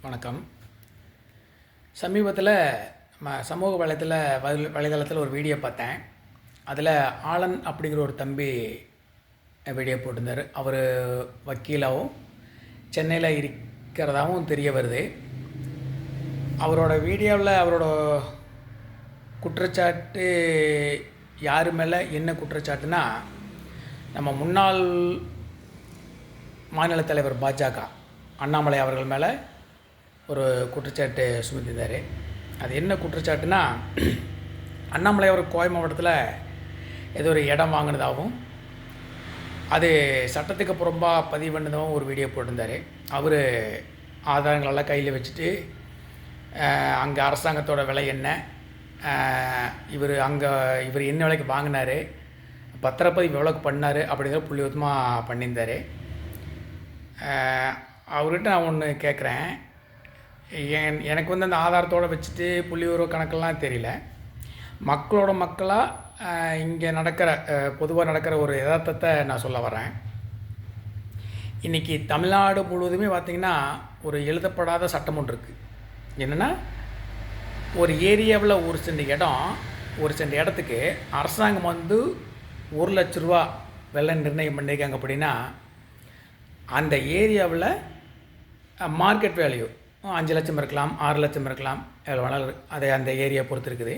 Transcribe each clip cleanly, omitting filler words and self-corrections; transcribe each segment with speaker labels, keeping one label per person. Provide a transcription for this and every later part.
Speaker 1: வணக்கம். சமீபத்தில் சமூக வலைதளத்தில் ஒரு வீடியோ பார்த்தேன். அதில் ஆலன் அப்படிங்கிற ஒரு தம்பி வீடியோ போட்டிருந்தார். அவர் வக்கீலாகவும் சென்னையில் இருக்கிறதாகவும் தெரிய வருது. அவரோட வீடியோவில் அவரோட குற்றச்சாட்டு யார் மேலே என்ன குற்றச்சாட்டுனா, நம்ம முன்னாள் மாநில தலைவர் பாஜக அண்ணாமலை அவர்கள் மேலே ஒரு குற்றச்சாட்டு சுமத்திருந்தார். அது என்ன குற்றச்சாட்டுனா, அண்ணாமலை அவர் கோவை மாவட்டத்தில் ஏதோ ஒரு இடம் வாங்கினதாகவும் அது சட்டத்துக்கு புறம்பாக பதிவு பண்ணதாகவும் ஒரு வீடியோ போட்டிருந்தார். அவர் ஆதாரங்களெல்லாம் கையில் வச்சுட்டு அங்கே அரசாங்கத்தோட விலை என்ன, இவர் என்ன விலைக்கு வாங்கினார், பத்திரப்பதிவு எவ்வளோக்கு பண்ணார் அப்படிங்கிற புள்ளிவிதமாக பண்ணியிருந்தார். அவர்கிட்ட நான் ஒன்று கேட்குறேன். எனக்கு அந்த ஆதாரத்தோடு வச்சுட்டு புள்ளிவிவர கணக்கெல்லாம் தெரியல. மக்களாக இங்கே பொதுவாக நடக்கிற ஒரு யதார்த்தத்தை நான் சொல்ல வரேன். இன்றைக்கி தமிழ்நாடு முழுவதுமே பார்த்திங்கன்னா ஒரு எழுதப்படாத சட்டம் ஒன்று இருக்குது. என்னென்னா, ஒரு ஏரியாவில் ஒரு சென்ட் இடத்துக்கு அரசாங்கம் 1,00,000 ரூபா விலை நிர்ணயம் பண்ணியிருக்காங்க. அப்படின்னா அந்த ஏரியாவில் மார்க்கெட் வேல்யூ 5 லட்சம் இருக்கலாம், 6 லட்சம் இருக்கலாம், எவ்வளோ வேணாலும் அதை அந்த ஏரியா பொறுத்து இருக்குது.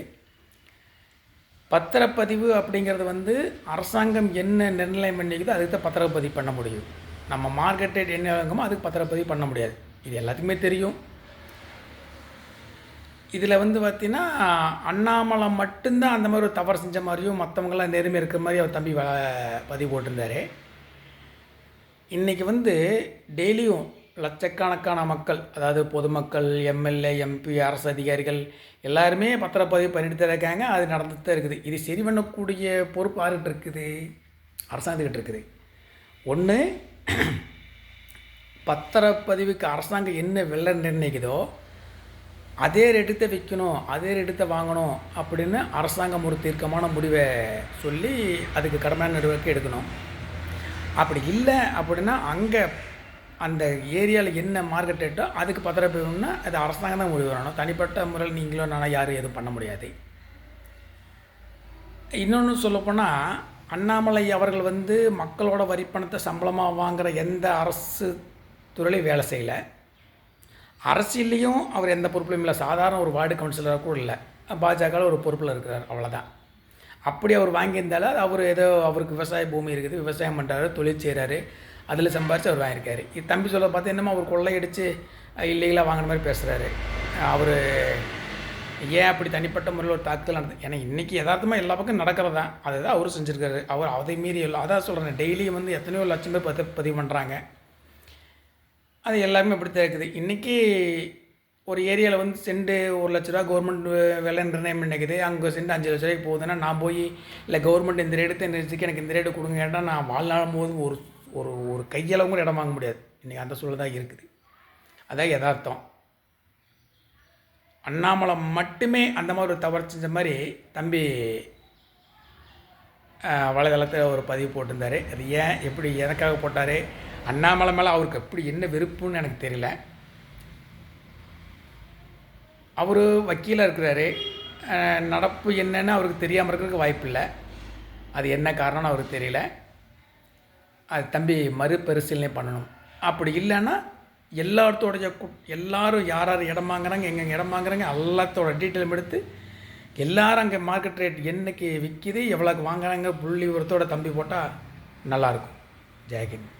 Speaker 1: பத்திரப்பதிவு அப்படிங்கிறது அரசாங்கம் என்ன நிர்ணயம் பண்ணிக்குதோ அதுக்கு தான் பத்திரப்பதிவு பண்ண முடியும். நம்ம மார்க்கெட் ரேட் என்ன வாங்குமோ அதுக்கு பத்திரப்பதிவு பண்ண முடியாது. இது எல்லாத்துக்குமே தெரியும். இதில் பார்த்திங்கன்னா அண்ணாமலை மட்டும்தான் அந்த மாதிரி ஒரு தவறு செஞ்ச மாதிரியும் மற்றவங்களாம் நேர்மை இருக்கிற மாதிரி அவர் தம்பி பதிவு போட்டிருந்தார். இன்றைக்கி டெய்லியும் லட்சக்கணக்கான மக்கள், அதாவது பொதுமக்கள், எம்எல்ஏ, எம்பி, அரசு அதிகாரிகள் எல்லாருமே பத்திரப்பதிவு பண்ணிட்டு தான் இருக்காங்க. அது நடந்துட்டு தான் இருக்குது. இது சரி பண்ணக்கூடிய பொறுப்பு யாருக்கிட்ட இருக்குது? அரசாங்கத்துக்கிட்ட இருக்குது. ஒன்று, பத்திரப்பதிவுக்கு அரசாங்கம் என்ன விலை நிர்ணயிக்குதோ அதே ரேட்டு விற்கணும், அதே ரேட்டு வாங்கணும் அப்படின்னு அரசாங்கம் ஒரு தீர்க்கமான முடிவை சொல்லி அதுக்கு கடமையான நடவடிக்கை எடுக்கணும். அப்படி இல்லை அப்படின்னா அங்கே அந்த ஏரியாவில் என்ன மார்க்கெட் ரேட்டோ அதுக்கு பத்திரப்பதிவுன்னா அது அரசாங்கம் தான் முடிவு வரணும். தனிப்பட்ட முறையில் நீங்களோ நானோ யாரும் எதுவும் பண்ண முடியாது. இன்னொன்று சொல்லப்போனால், அண்ணாமலை அவர்கள் மக்களோட வரிப்பணத்தை சம்பளமாக வாங்குகிற எந்த அரசு துறையிலையும் வேலை செய்யலை. அரசியல்லையும் அவர் எந்த பொறுப்புலையும் இல்லை. சாதாரண ஒரு வார்டு கவுன்சிலராக கூட இல்லை. பாஜகவில் ஒரு பொறுப்பில் இருக்கிறார், அவ்வளோதான். அப்படி அவர் வாங்கியிருந்தாலும் அவர் ஏதோ அவருக்கு விவசாய பூமி இருக்குது, விவசாயம் பண்ணுறாரு, தொழில் செய்கிறாரு, அதில் சம்பாரித்து அவர் வாங்கியிருக்காரு. இது தம்பி சொல்ல பார்த்து என்னமோ அவர் கொள்ளையடித்து இல்லீகலாக வாங்கின மாதிரி பேசுகிறாரு. அவர் ஏன் அப்படி தனிப்பட்ட முறையில் ஒரு தாக்குதல் நடந்தது? ஏன்னா இன்றைக்கி யதார்த்தமாக எல்லா பக்கம் நடக்கிறது தான். அதுதான் அவரும் செஞ்சுருக்காரு. அவர் அதை மீறி அதான் சொல்கிறேன், டெய்லியும் எத்தனையோ லட்சம் பேர் பதிவு பண்ணுறாங்க. அது எல்லாருமே அப்படி தான் இருக்குது. இன்றைக்கி ஒரு ஏரியாவில் சென்ட் 1,00,000 ரூபா கவர்மெண்ட் விலை நிர்ணயம் பண்ணிக்குது. அங்கே சென்ட் 5 லட்ச ரூபாய்க்கு போகுதுன்னா நான் போய் இல்லை கவர்மெண்ட் இந்த ரேட்டு நிறுத்திக்கு எனக்கு இந்த ரேட்டு கொடுங்க கேட்டால் நான் வாழ்நாளும் போது ஒரு ஒரு ஒரு கையளவும் கூட இடம் வாங்க முடியாது. இன்றைக்கி அந்த சூழல் தான் இருக்குது. அதான் யதார்த்தம். அண்ணாமலை மட்டுமே அந்த மாதிரி ஒரு தவறு செஞ்ச மாதிரி தம்பி வலைதளத்தில் ஒரு பதிவு போட்டிருந்தார். அது ஏன் எப்படி எதற்காக போட்டார், அண்ணாமலை மேலே அவருக்கு எப்படி என்ன வெறுப்புன்னு எனக்கு தெரியல. அவர் வக்கீலாக இருக்கிறாரு. நடப்பு என்னன்னு அவருக்கு தெரியாமல் இருக்கிறதுக்கு வாய்ப்பு இல்லை. அது என்ன காரணம்னு அவருக்கு தெரியல. அது தம்பி மறுபரிசீலனை பண்ணணும். அப்படி இல்லைன்னா எல்லோரும் யார் இடம் வாங்குறாங்க, எங்கெங்கே இடம் வாங்குறாங்க எல்லாத்தோட டீட்டெயிலும் எடுத்து எல்லோரும் அங்கே மார்க்கெட் ரேட் என்றைக்கு விற்கிது, எவ்வளோக்கு வாங்குறாங்க புள்ளி விவரத்தோட தம்பி போட்டால் நல்லாயிருக்கும். ஜெயஹிந்த்.